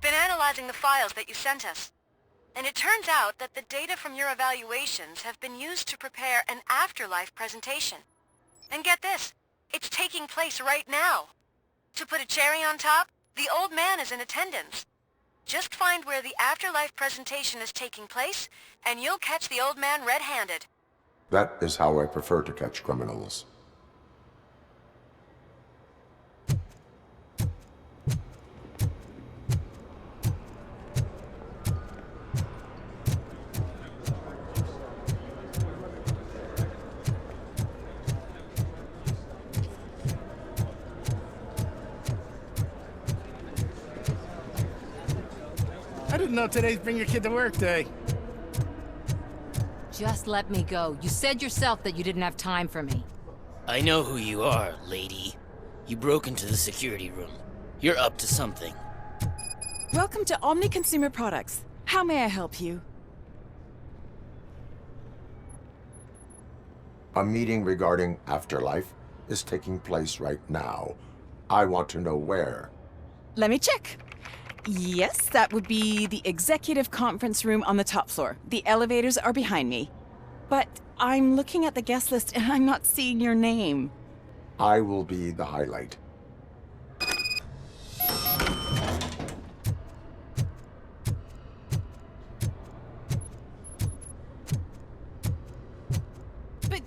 been analyzing the files that you sent us. And it turns out that the data from your evaluations have been used to prepare an afterlife presentation. And get this, it's taking place right now. To put a cherry on top, the old man is in attendance. Just find where the afterlife presentation is taking place, and you'll catch the old man red-handed. That is how I prefer to catch criminals. I didn't know today's Bring Your Kid to Work Day. Just let me go. You said yourself that you didn't have time for me. I know who you are, lady. You broke into the security room. You're up to something. Welcome to Omni Consumer Products. How may I help you? A meeting regarding afterlife is taking place right now. I want to know where. Let me check. Yes, that would be the executive conference room on the top floor. The elevators are behind me. But I'm looking at the guest list and I'm not seeing your name. I will be the highlight. But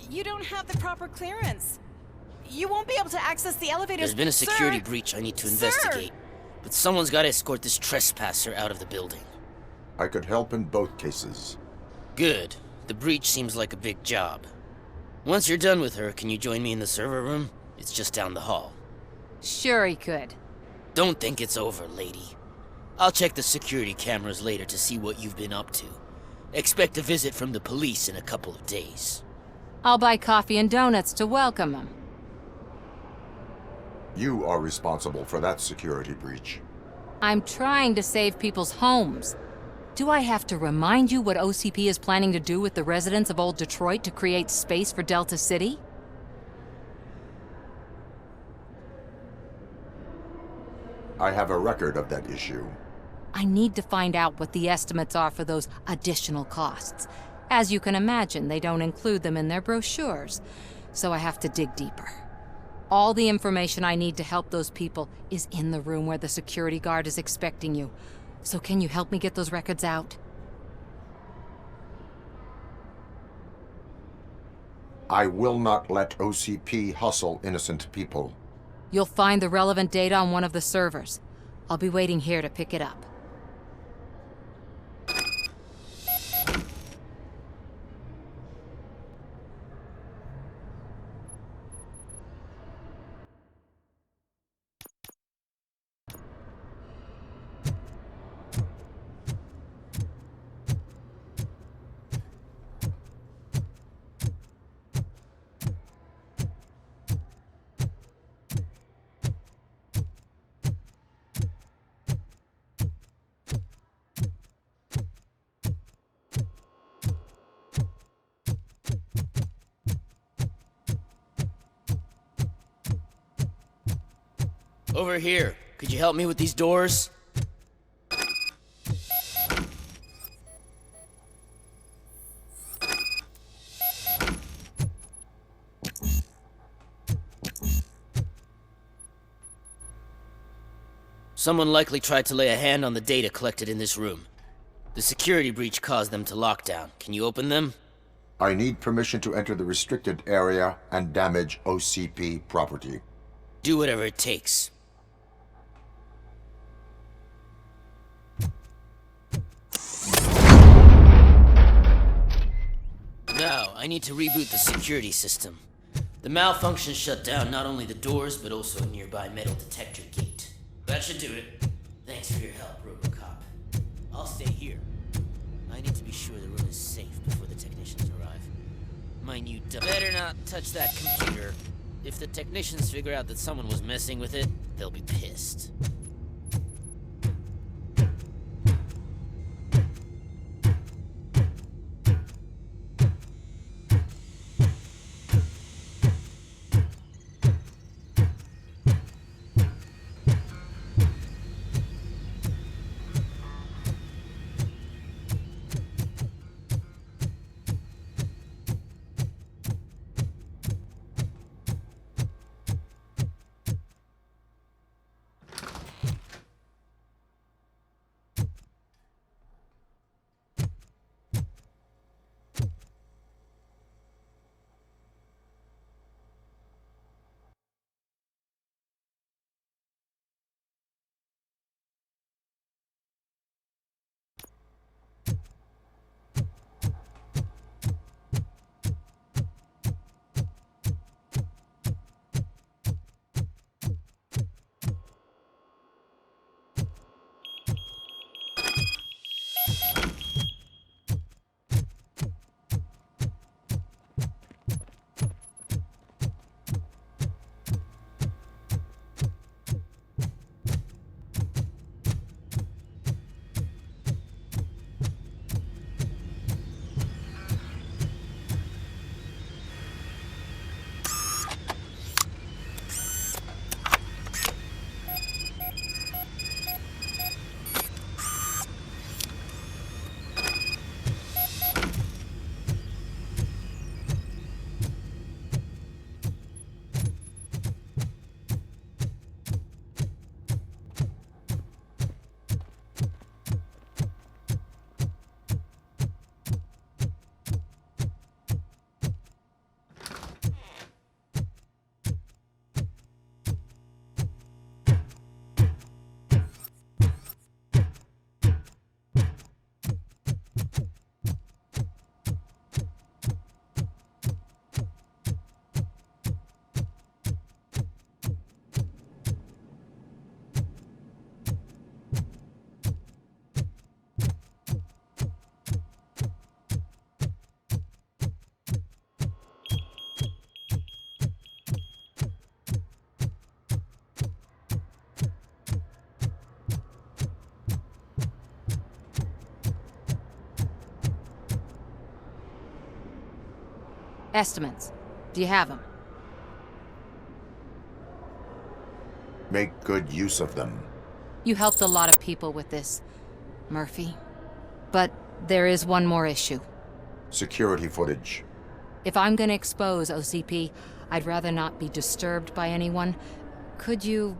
you don't have the proper clearance. You won't be able to access the elevators. There's been a security Sir! breach I need to Sir! investigate. But someone's got to escort this trespasser out of the building. I could help in both cases. Good. The breach seems like a big job. Once you're done with her, can you join me in the server room? It's just down the hall. Sure he could. Don't think it's over, lady. I'll check the security cameras later to see what you've been up to. Expect a visit from the police in a couple of days. I'll buy coffee and donuts to welcome him. You are responsible for that security breach. I'm trying to save people's homes. Do I have to remind you what OCP is planning to do with the residents of Old Detroit to create space for Delta City? I have a record of that issue. I need to find out what the estimates are for those additional costs. As you can imagine, they don't include them in their brochures, so I have to dig deeper. All the information I need to help those people is in the room where the security guard is expecting you. So can you help me get those records out? I will not let OCP hustle innocent people. You'll find the relevant data on one of the servers. I'll be waiting here to pick it up. Over here. Could you help me with these doors? Someone likely tried to lay a hand on the data collected in this room. The security breach caused them to lock down. Can you open them? I need permission to enter the restricted area and damage OCP property. Do whatever it takes. Now, I need to reboot the security system. The malfunction shut down not only the doors, but also a nearby metal detector gate. That should do it. Thanks for your help, RoboCop. I'll stay here. I need to be sure the room is safe before the technicians arrive. My new better not touch that computer. If the technicians figure out that someone was messing with it, they'll be pissed. Estimates. Do you have them? Make good use of them. You helped a lot of people with this, Murphy. But there is one more issue. Security footage. If I'm gonna expose OCP, I'd rather not be disturbed by anyone. Could you...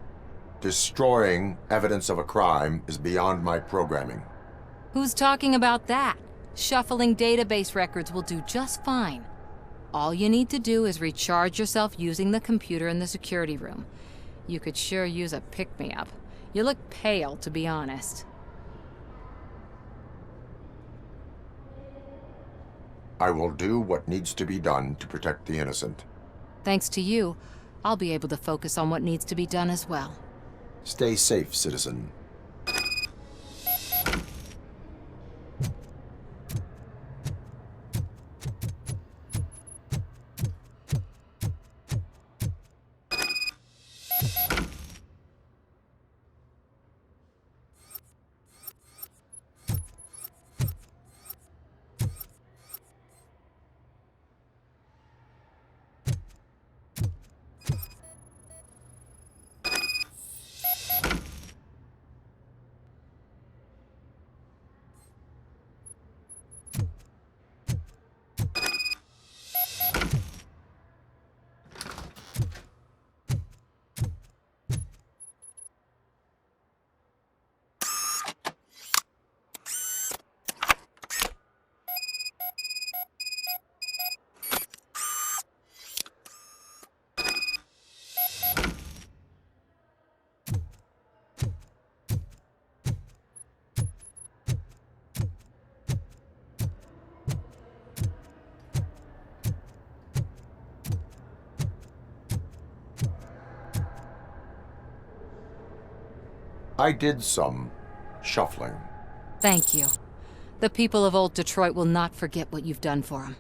Destroying evidence of a crime is beyond my programming. Who's talking about that? Shuffling database records will do just fine. All you need to do is recharge yourself using the computer in the security room. You could sure use a pick-me-up. You look pale, to be honest. I will do what needs to be done to protect the innocent. Thanks to you, I'll be able to focus on what needs to be done as well. Stay safe, citizen. I did some shuffling. Thank you. The people of old Detroit will not forget what you've done for them.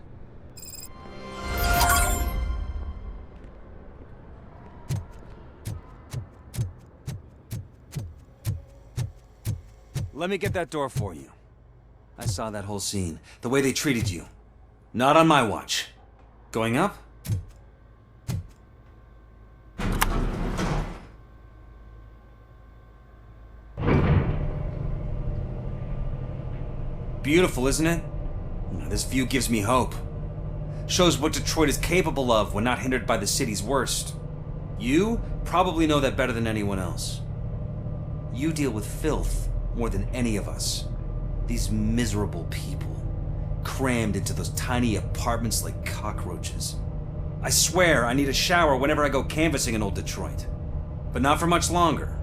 Let me get that door for you. I saw that whole scene. The way they treated you. Not on my watch. Going up? Beautiful, isn't it? This view gives me hope. Shows what Detroit is capable of when not hindered by the city's worst. You probably know that better than anyone else. You deal with filth more than any of us. These miserable people, crammed into those tiny apartments like cockroaches. I swear I need a shower whenever I go canvassing in old Detroit. But not for much longer.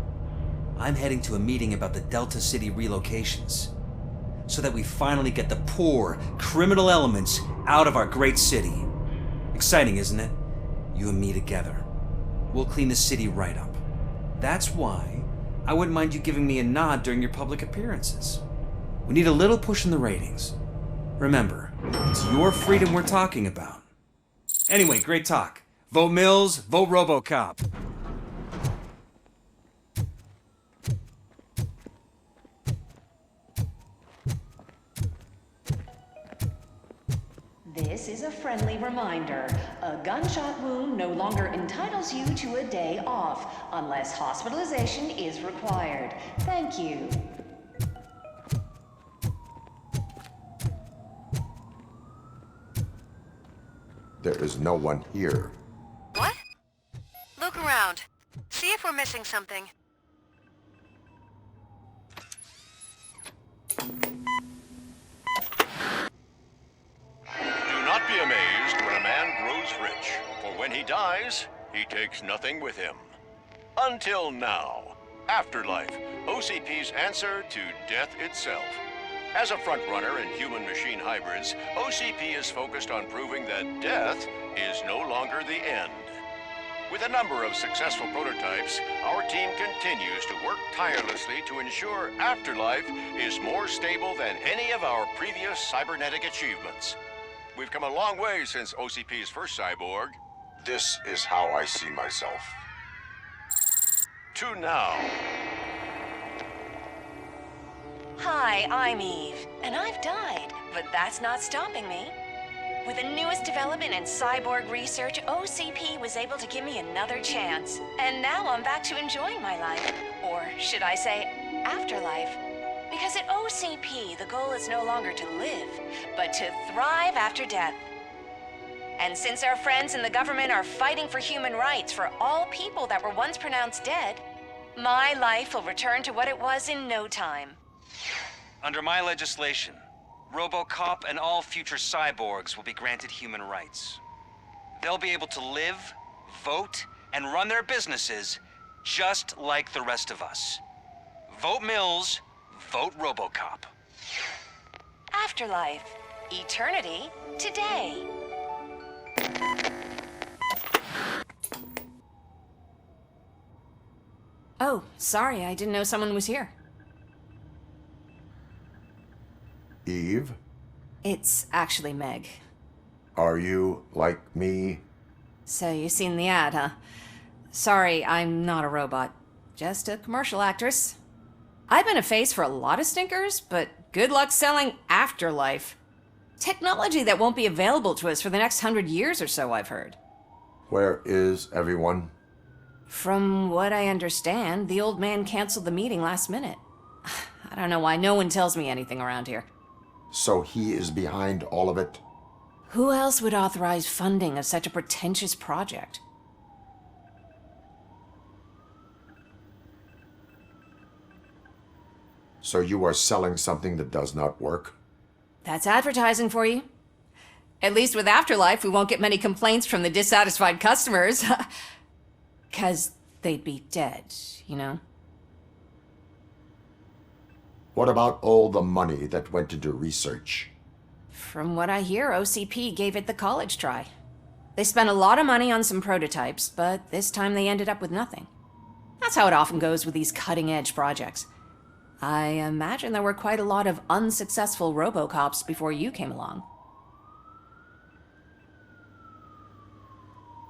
I'm heading to a meeting about the Delta City relocations, so that we finally get the poor, criminal elements out of our great city. Exciting, isn't it? You and me together. We'll clean the city right up. That's why I wouldn't mind you giving me a nod during your public appearances. We need a little push in the ratings. Remember, it's your freedom we're talking about. Anyway, great talk. Vote Mills, vote RoboCop. This is a friendly reminder. A gunshot wound no longer entitles you to a day off, unless hospitalization is required. Thank you. There is no one here. What? Look around. See if we're missing something. Do not be amazed when a man grows rich, for when he dies, he takes nothing with him. Until now. Afterlife, OCP's answer to death itself. As a frontrunner in human-machine hybrids, OCP is focused on proving that death is no longer the end. With a number of successful prototypes, our team continues to work tirelessly to ensure Afterlife is more stable than any of our previous cybernetic achievements. We've come a long way since OCP's first cyborg. This is how I see myself. To now. Hi, I'm Eve, and I've died, but that's not stopping me. With the newest development in cyborg research, OCP was able to give me another chance. And now I'm back to enjoying my life. Or should I say, afterlife. Because at OCP, the goal is no longer to live, but to thrive after death. And since our friends in the government are fighting for human rights for all people that were once pronounced dead, my life will return to what it was in no time. Under my legislation, RoboCop and all future cyborgs will be granted human rights. They'll be able to live, vote, and run their businesses just like the rest of us. Vote Mills, vote RoboCop. Afterlife. Eternity. Today. Oh, sorry, I didn't know someone was here. Eve, It's actually Meg. are you like me? So you've seen the ad, huh? Sorry, I'm not a robot. Just a commercial actress. I've been a face for a lot of stinkers, but good luck selling Afterlife. Technology that won't be available to us for the next 100 years or so, I've heard. Where is everyone? From what I understand, the old man canceled the meeting last minute. I don't know why no one tells me anything around here. So he is behind all of it? Who else would authorize funding of such a pretentious project? So you are selling something that does not work? That's advertising for you. At least with Afterlife, we won't get many complaints from the dissatisfied customers. 'Cause they'd be dead, you know? What about all the money that went into research? From what I hear, OCP gave it the college try. They spent a lot of money on some prototypes, but this time they ended up with nothing. That's how it often goes with these cutting-edge projects. I imagine there were quite a lot of unsuccessful RoboCops before you came along.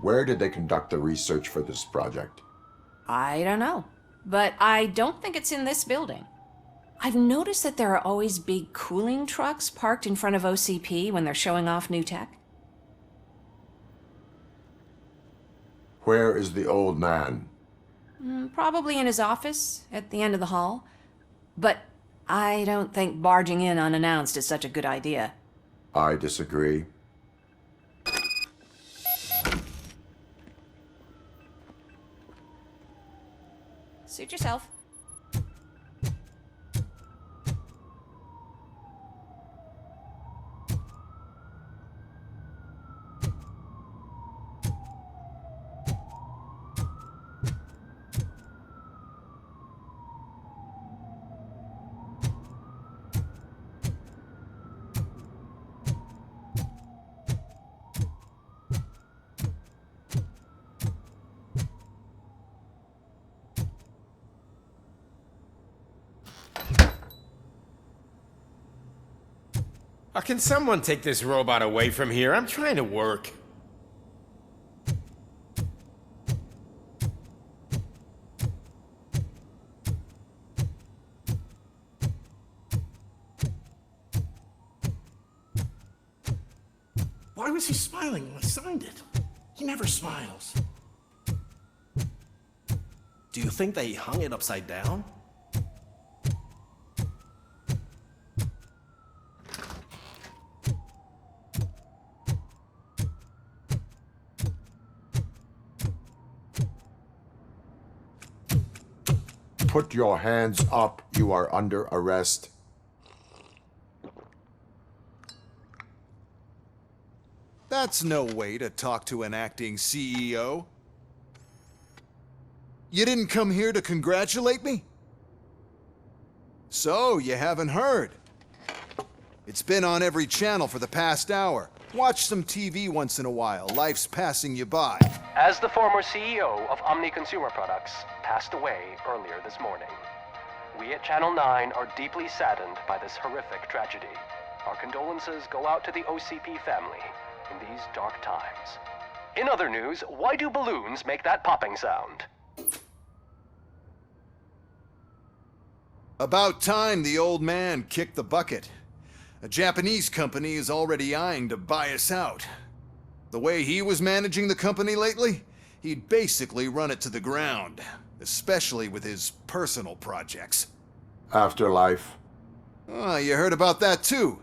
Where did they conduct the research for this project? I don't know, but I don't think it's in this building. I've noticed that there are always big cooling trucks parked in front of OCP when they're showing off new tech. Where is the old man? Probably in his office, at the end of the hall. But I don't think barging in unannounced is such a good idea. I disagree. Suit yourself. Can someone take this robot away from here? I'm trying to work. Why was he smiling when I signed it? He never smiles. Do you think they hung it upside down? Put your hands up. You are under arrest. That's no way to talk to an acting CEO. You didn't come here to congratulate me? So, you haven't heard. It's been on every channel for the past hour. Watch some TV once in a while. Life's passing you by. As the former CEO of Omni Consumer Products passed away earlier this morning, we at Channel 9 are deeply saddened by this horrific tragedy. Our condolences go out to the OCP family in these dark times. In other news, why do balloons make that popping sound? About time the old man kicked the bucket. A Japanese company is already eyeing to buy us out. The way he was managing the company lately, he'd basically run it to the ground, especially with his personal projects. Afterlife. Oh, you heard about that too.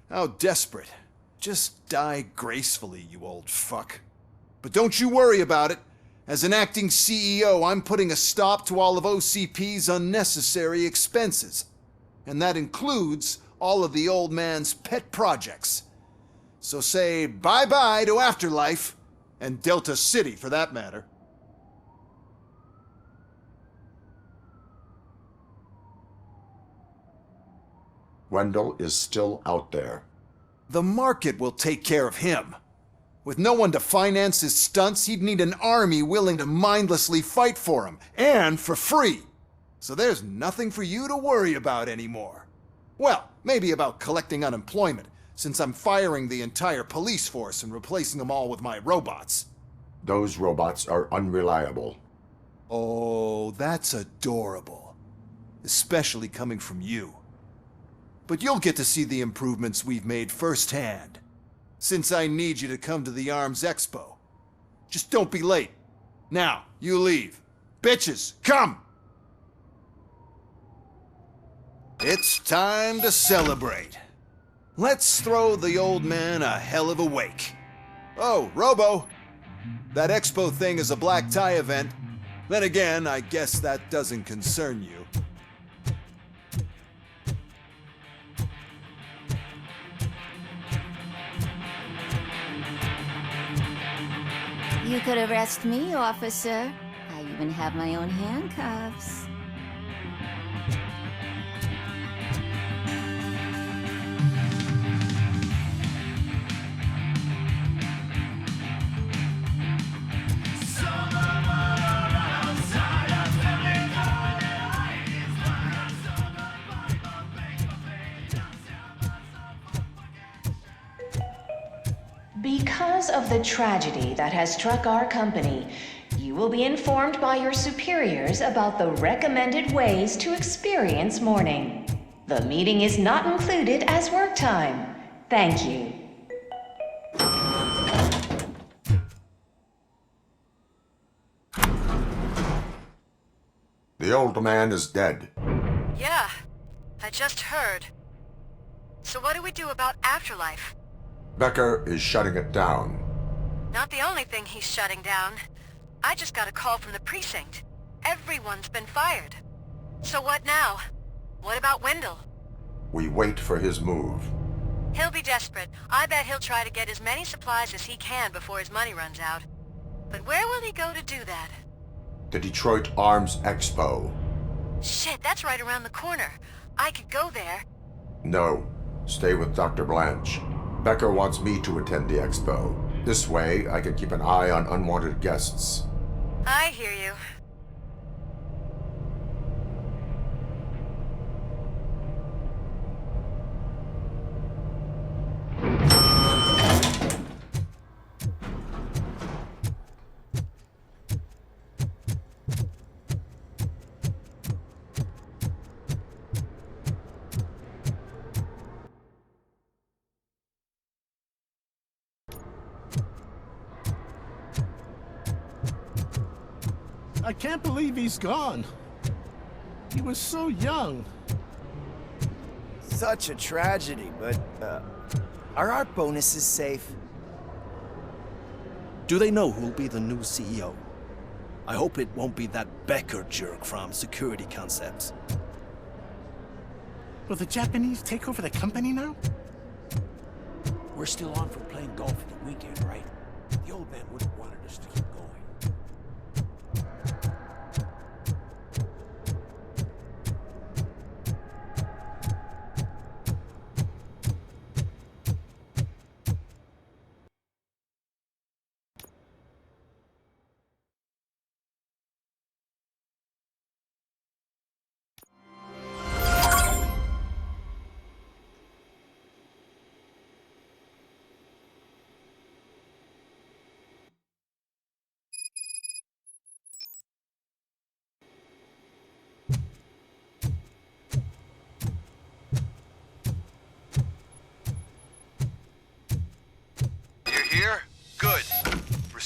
How desperate. Just die gracefully, you old fuck. But don't you worry about it. As an acting CEO, I'm putting a stop to all of OCP's unnecessary expenses. And that includes all of the old man's pet projects. So say bye-bye to Afterlife, and Delta City for that matter. Wendell is still out there. The market will take care of him. With no one to finance his stunts, he'd need an army willing to mindlessly fight for him, and for free. So there's nothing for you to worry about anymore. Well, maybe about collecting unemployment, since I'm firing the entire police force and replacing them all with my robots. Those robots are unreliable. Oh, that's adorable. Especially coming from you. But you'll get to see the improvements we've made firsthand. Since I need you to come to the ARMS Expo. Just don't be late. Now, you leave. Bitches, come! It's time to celebrate. Let's throw the old man a hell of a wake. Oh, Robo! That Expo thing is a black tie event. Then again, I guess that doesn't concern you. You could arrest me, officer. I even have my own handcuffs. Because of the tragedy that has struck our company, you will be informed by your superiors about the recommended ways to experience mourning. The meeting is not included as work time. Thank you. The old man is dead. Yeah, I just heard. So what do we do about Afterlife? Becker is shutting it down. Not the only thing he's shutting down. I just got a call from the precinct. Everyone's been fired. So what now? What about Wendell? We wait for his move. He'll be desperate. I bet he'll try to get as many supplies as he can before his money runs out. But where will he go to do that? The Detroit Arms Expo. Shit, that's right around the corner. I could go there. No, stay with Dr. Blanche. Becker wants me to attend the expo. This way, I can keep an eye on unwanted guests. I hear you. I can't believe he's gone. He was so young. Such a tragedy, but, are our bonuses safe? Do they know who'll be the new CEO? I hope it won't be that Becker jerk from Security Concepts. Will the Japanese take over the company now? We're still on for playing golf at the weekend, right? The old man wouldn't want us to keep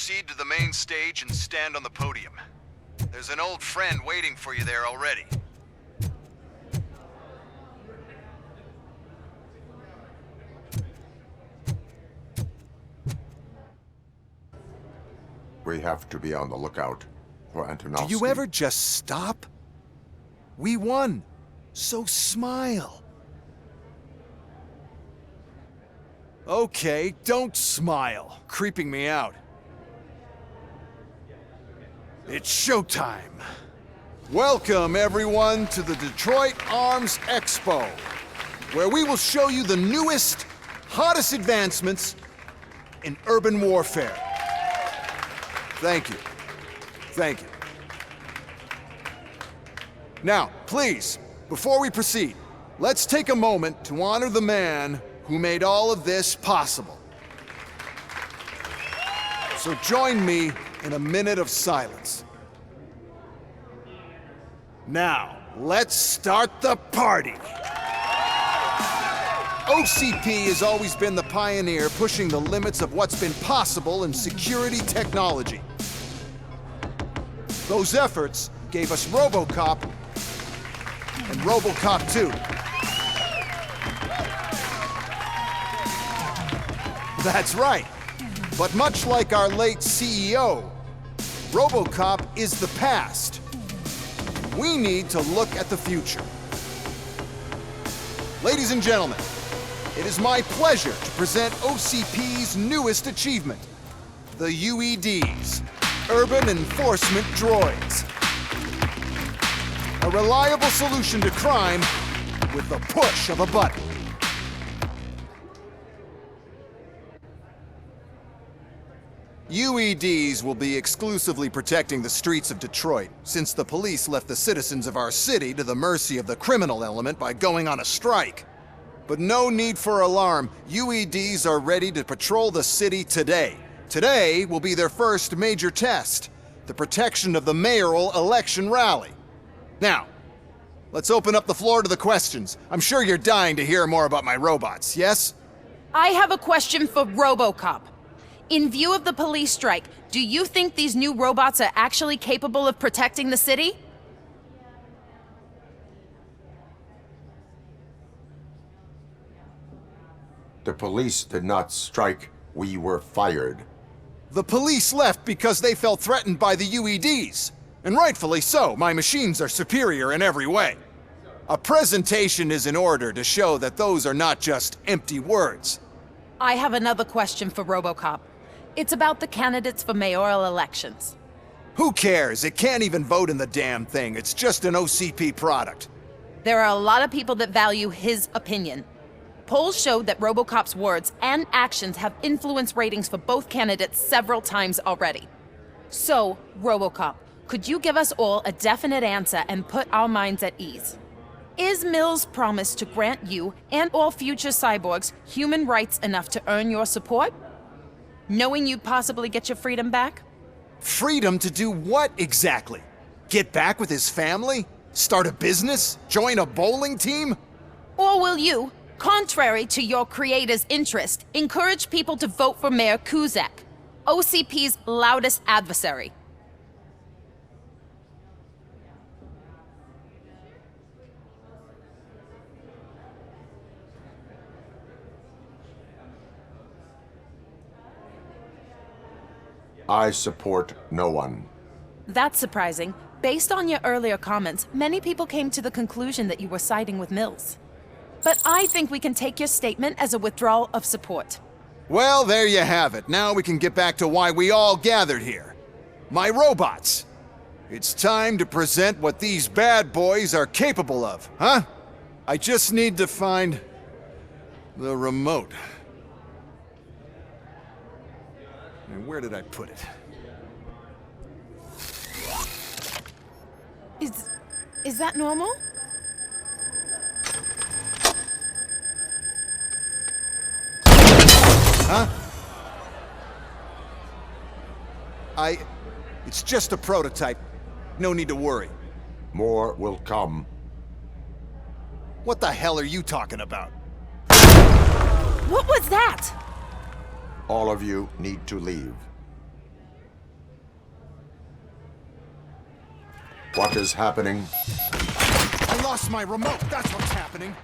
proceed to the main stage and stand on the podium. There's an old friend waiting for you there already. We have to be on the lookout for Antonovsky. Do you ever just stop? We won, so smile. Okay, don't smile. Creeping me out. It's showtime. Welcome, everyone, to the Detroit Arms Expo, where we will show you the newest, hottest advancements in urban warfare. Thank you. Thank you. Now, please, before we proceed, let's take a moment to honor the man who made all of this possible. So join me in a minute of silence. Now, let's start the party. OCP has always been the pioneer pushing the limits of what's been possible in security technology. Those efforts gave us RoboCop and RoboCop 2. That's right. But much like our late CEO, RoboCop is the past. We need to look at the future. Ladies and gentlemen, it is my pleasure to present OCP's newest achievement, the UEDs, Urban Enforcement Droids. A reliable solution to crime with the push of a button. UEDs will be exclusively protecting the streets of Detroit, since the police left the citizens of our city to the mercy of the criminal element by going on a strike. But no need for alarm. UEDs are ready to patrol the city today. Today will be their first major test, the protection of the mayoral election rally. Now, let's open up the floor to the questions. I'm sure you're dying to hear more about my robots, yes? I have a question for RoboCop. In view of the police strike, do you think these new robots are actually capable of protecting the city? The police did not strike. We were fired. The police left because they felt threatened by the UEDs. And rightfully so. My machines are superior in every way. A presentation is in order to show that those are not just empty words. I have another question for RoboCop. It's about the candidates for mayoral elections. Who cares? It can't even vote in the damn thing. It's just an OCP product. There are a lot of people that value his opinion. Polls showed that RoboCop's words and actions have influenced ratings for both candidates several times already. So, RoboCop, could you give us all a definite answer and put our minds at ease? Is Mills' promise to grant you and all future cyborgs human rights enough to earn your support? Knowing you'd possibly get your freedom back? Freedom to do what exactly? Get back with his family? Start a business? Join a bowling team? Or will you, contrary to your creator's interest, encourage people to vote for Mayor Kuzak, OCP's loudest adversary? I support no one. That's surprising. Based on your earlier comments, many people came to the conclusion that you were siding with Mills. But I think we can take your statement as a withdrawal of support. Well, there you have it. Now we can get back to why we all gathered here. My robots. It's time to present what these bad boys are capable of, huh? I just need to find the remote. And where did I put it? Is that normal? Huh? It's just a prototype. No need to worry. More will come. What the hell are you talking about? What was that? All of you need to leave. What is happening? I lost my remote, that's what's happening.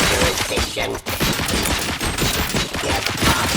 Jurisdiction. Get up.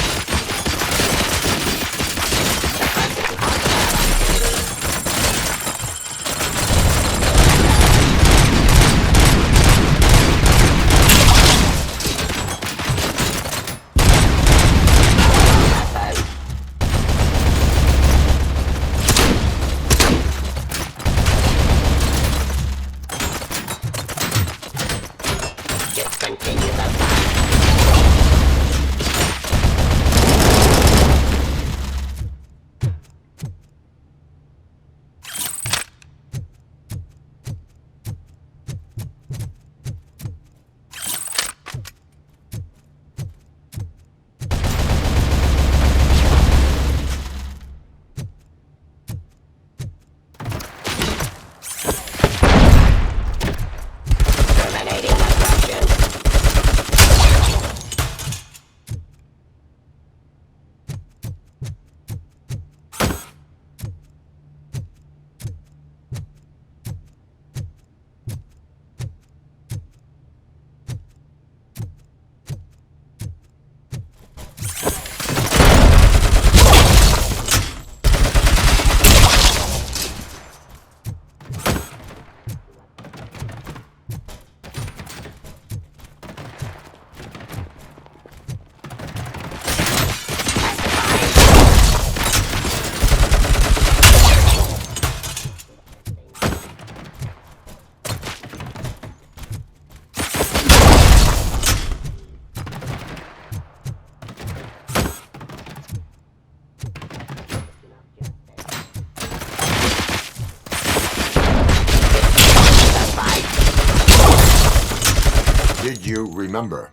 Did you remember?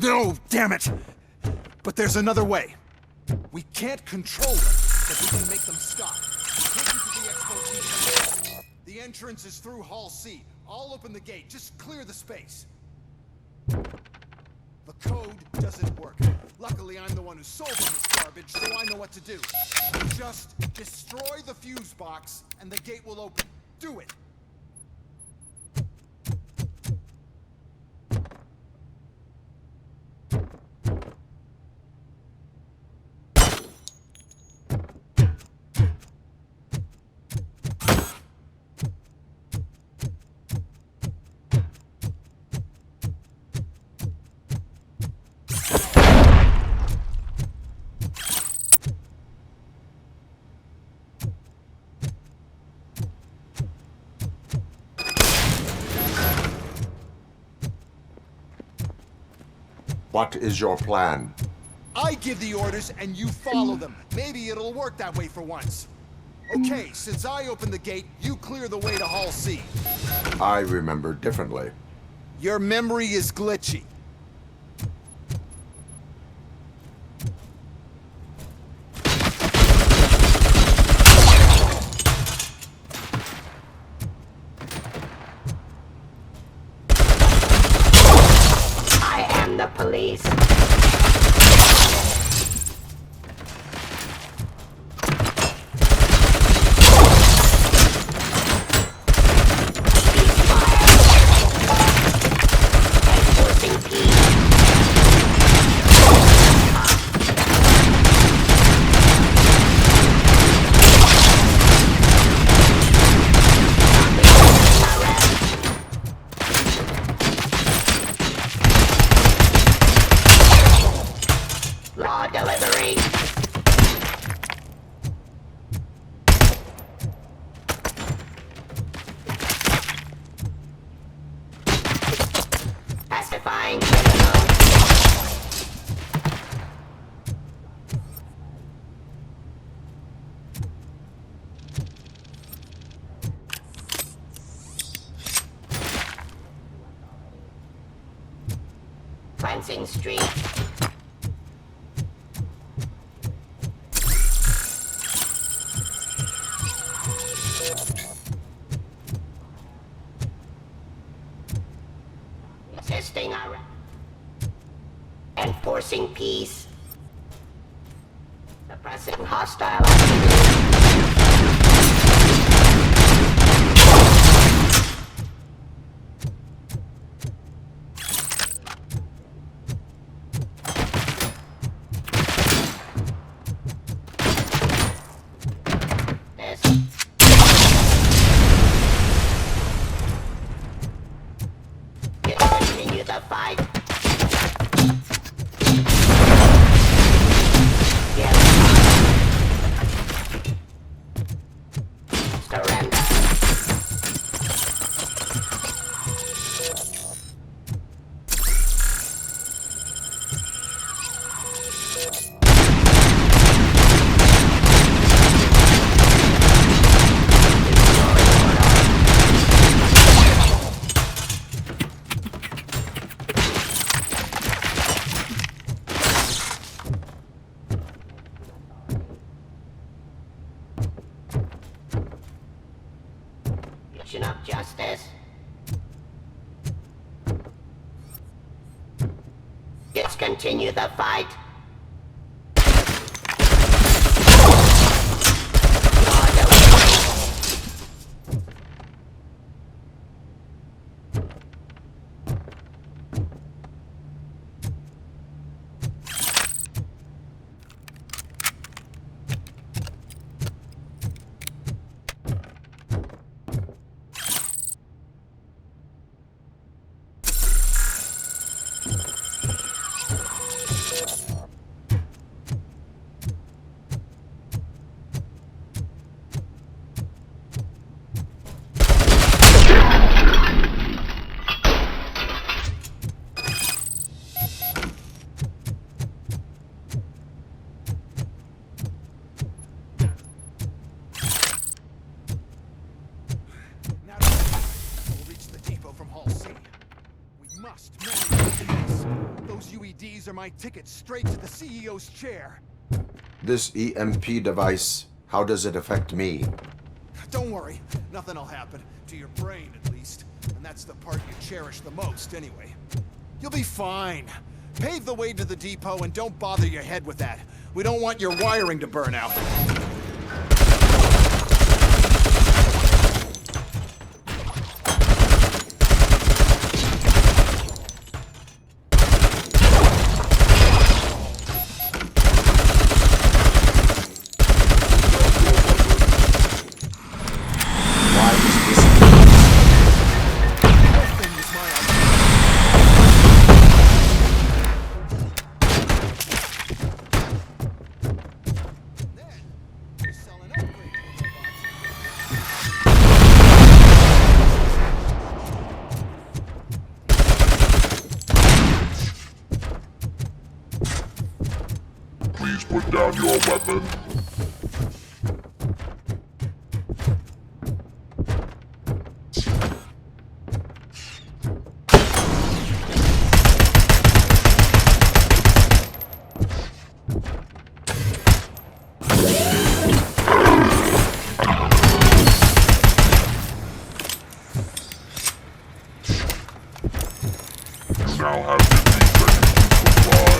No, damn it! But there's another way. We can't control them, but we can make them stop. Take you to the expo team. The entrance is through Hall C. I'll open the gate. Just clear the space. The code doesn't work. Luckily, I'm the one who sold them this garbage, so I know what to do. Just destroy the fuse box, and the gate will open. Do it! What is your plan? I give the orders and you follow them. Maybe it'll work that way for once. Okay, since I opened the gate, you clear the way to Hall C. I remember differently. Your memory is glitchy. I am the police. Law delivery. Pacifying criminal. Cleansing street. Resisting our enforcing peace. Suppressing hostile activity. Continue the fight. Surrender. Mission of justice. Discontinue the fight. UEDs are my ticket straight to the CEO's chair. This EMP device, how does it affect me? Don't worry, nothing'll happen. To your brain, at least. And that's the part you cherish the most, anyway. You'll be fine. Pave the way to the depot and don't bother your head with that. We don't want your wiring to burn out. Please put down your weapon. You now have 15 seconds to comply.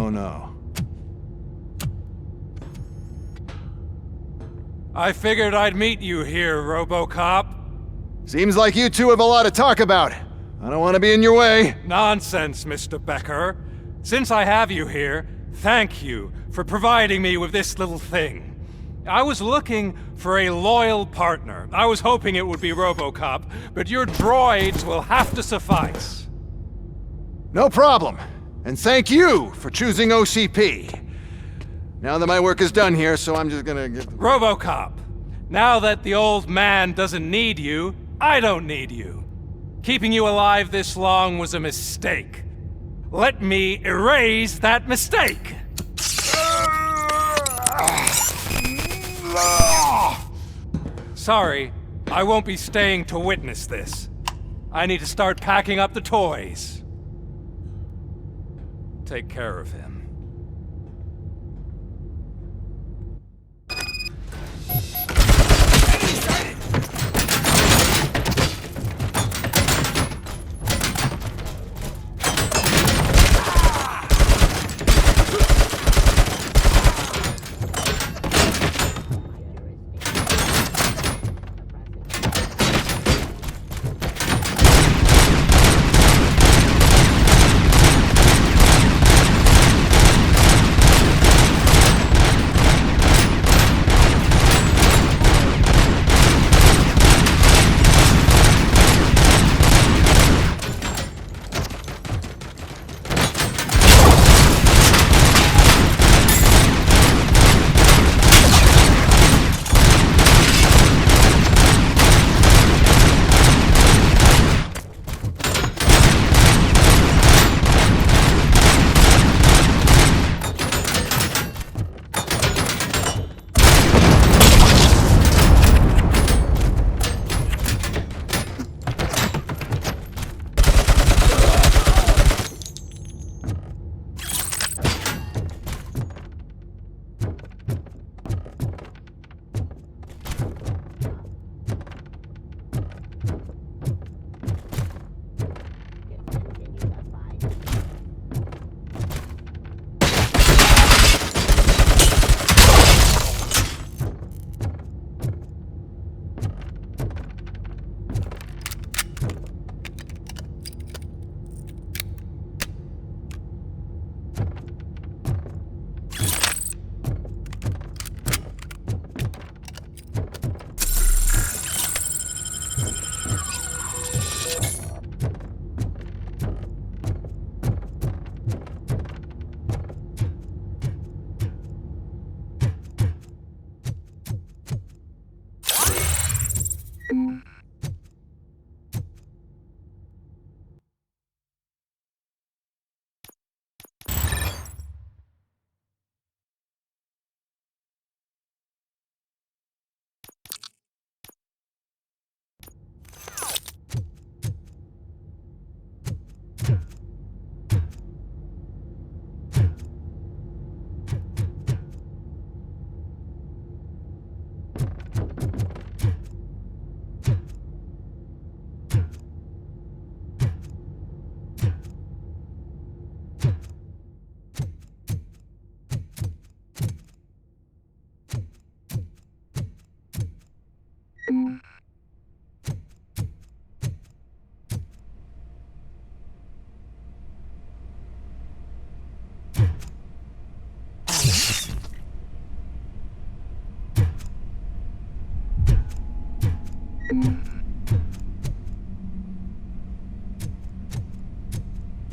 Oh no. I figured I'd meet you here, RoboCop. Seems like you two have a lot to talk about. I don't want to be in your way. Nonsense, Mr. Becker. Since I have you here, thank you for providing me with this little thing. I was looking for a loyal partner. I was hoping it would be RoboCop, but your droids will have to suffice. No problem. And thank you for choosing OCP. Now that my work is done here, so I'm just gonna get... RoboCop, now that the old man doesn't need you, I don't need you. Keeping you alive this long was a mistake. Let me erase that mistake! Sorry, I won't be staying to witness this. I need to start packing up the toys. Take care of him.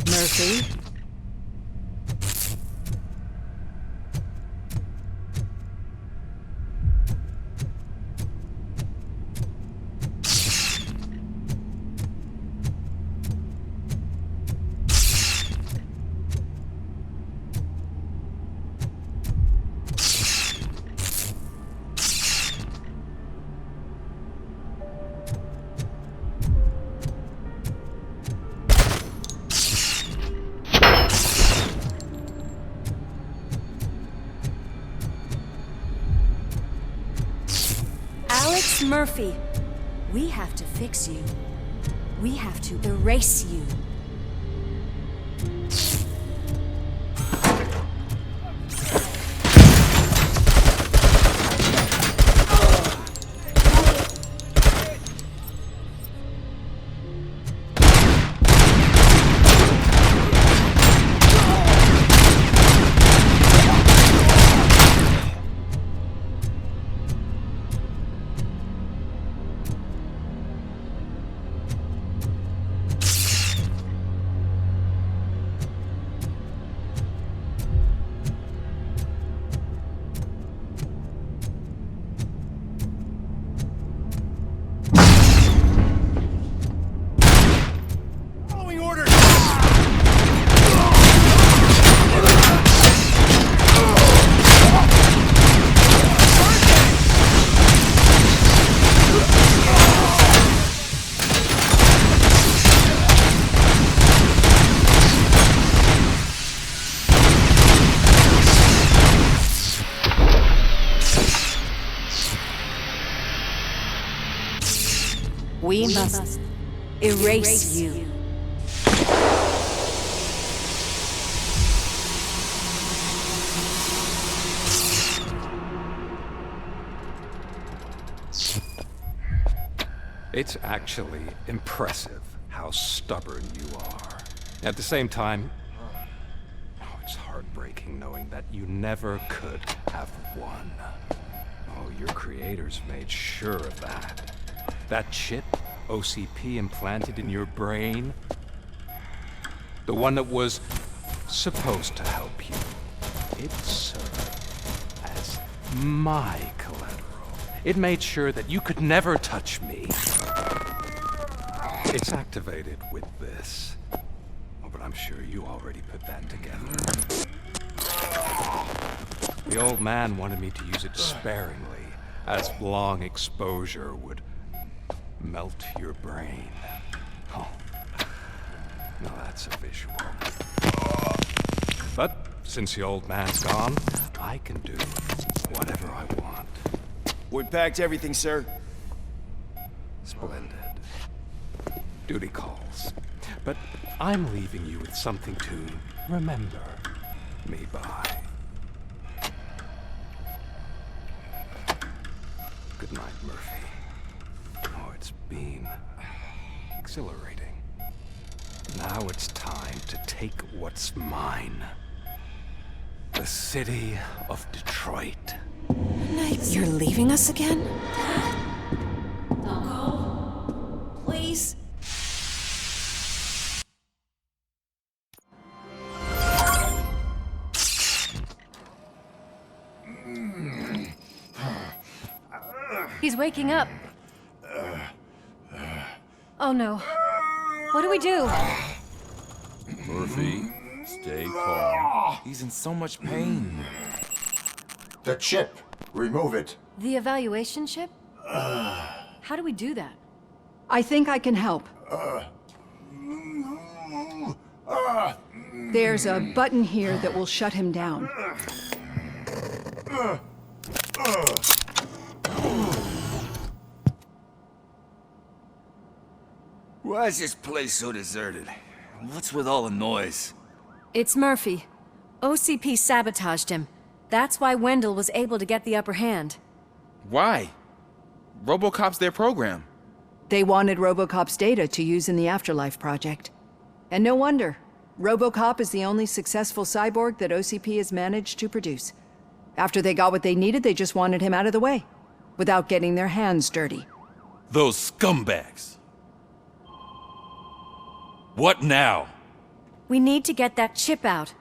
Murphy? Murphy, we have to fix you. We have to erase you. We must erase you. It's actually impressive how stubborn you are. At the same time, it's heartbreaking knowing that you never could have won. Oh, your creators made sure of that. That chip OCP implanted in your brain, the one that was supposed to help you, it served as my collateral. It made sure that you could never touch me. It's activated with this. Oh, but I'm sure you already put that together. The old man wanted me to use it sparingly, as long exposure would melt your brain. Oh, now that's a visual. But since the old man's gone, I can do whatever I want. We packed everything, sir. Splendid. Duty calls. But I'm leaving you with something to remember me by. Good night, Murphy. Oh, it's been exhilarating. Now it's time to take what's mine. The city of Detroit. You're leaving us again? Don't go. Please. He's waking up. Oh no. What do we do? Murphy, stay calm. He's in so much pain. The chip. Remove it. The evaluation chip? How do we do that? I think I can help. There's a button here that will shut him down. Why is this place so deserted? What's with all the noise? It's Murphy. OCP sabotaged him. That's why Wendell was able to get the upper hand. Why? RoboCop's their program. They wanted RoboCop's data to use in the Afterlife project. And no wonder. RoboCop is the only successful cyborg that OCP has managed to produce. After they got what they needed, they just wanted him out of the way, without getting their hands dirty. Those scumbags. What now? We need to get that chip out.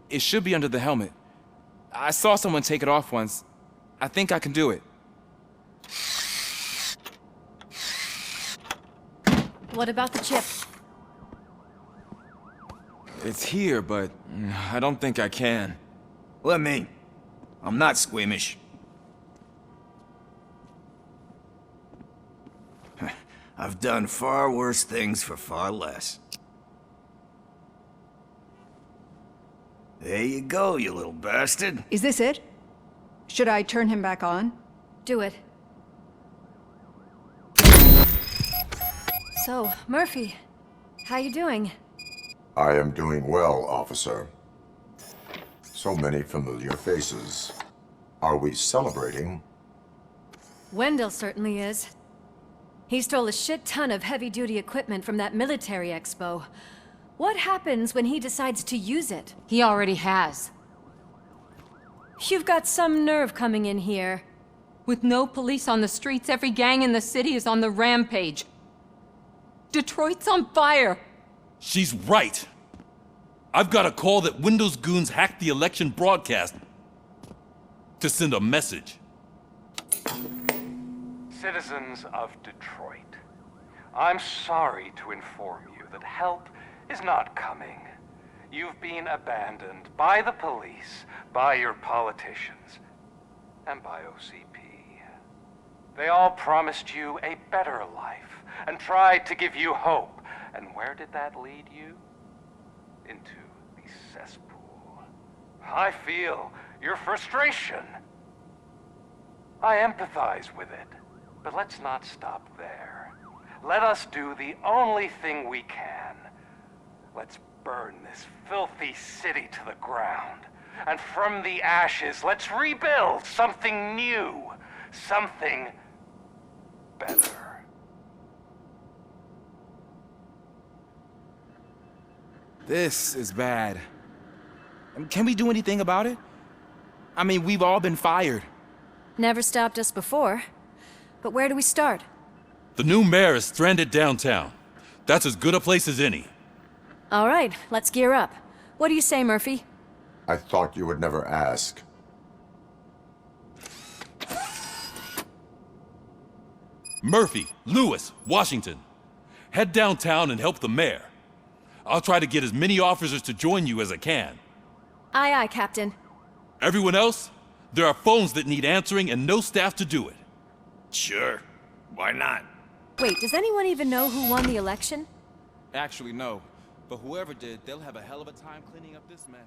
It should be under the helmet. I saw someone take it off once. I think I can do it. What about the chip? It's here, but I don't think I can. Let me. I'm not squeamish. I've done far worse things for far less. There you go, you little bastard. Is this it? Should I turn him back on? Do it. So, Murphy, how you doing? I am doing well, officer. So many familiar faces. Are we celebrating? Wendell certainly is. He stole a shit ton of heavy-duty equipment from that military expo. What happens when he decides to use it? He already has. You've got some nerve coming in here. With no police on the streets, every gang in the city is on the rampage. Detroit's on fire! She's right. I've got a call that Windows goons hacked the election broadcast to send a message. Citizens of Detroit, I'm sorry to inform you that help is not coming. You've been abandoned by the police, by your politicians, and by OCP. They all promised you a better life and tried to give you hope. And where did that lead you? Into the cesspool. I feel your frustration. I empathize with it. But let's not stop there. let us do the only thing we can. Let's burn this filthy city to the ground. And from the ashes, let's rebuild something new. Something better. This is bad. Can we do anything about it? I mean, we've all been fired. Never stopped us before. But where do we start? The new mayor is stranded downtown. That's as good a place as any. All right, let's gear up. What do you say, Murphy? I thought you would never ask. Murphy, Lewis, Washington. Head downtown and help the mayor. I'll try to get as many officers to join you as I can. Aye, aye, Captain. Everyone else? There are phones that need answering and no staff to do it. Sure. Why not? Wait, does anyone even know who won the election? Actually, no. But whoever did, they'll have a hell of a time cleaning up this mess.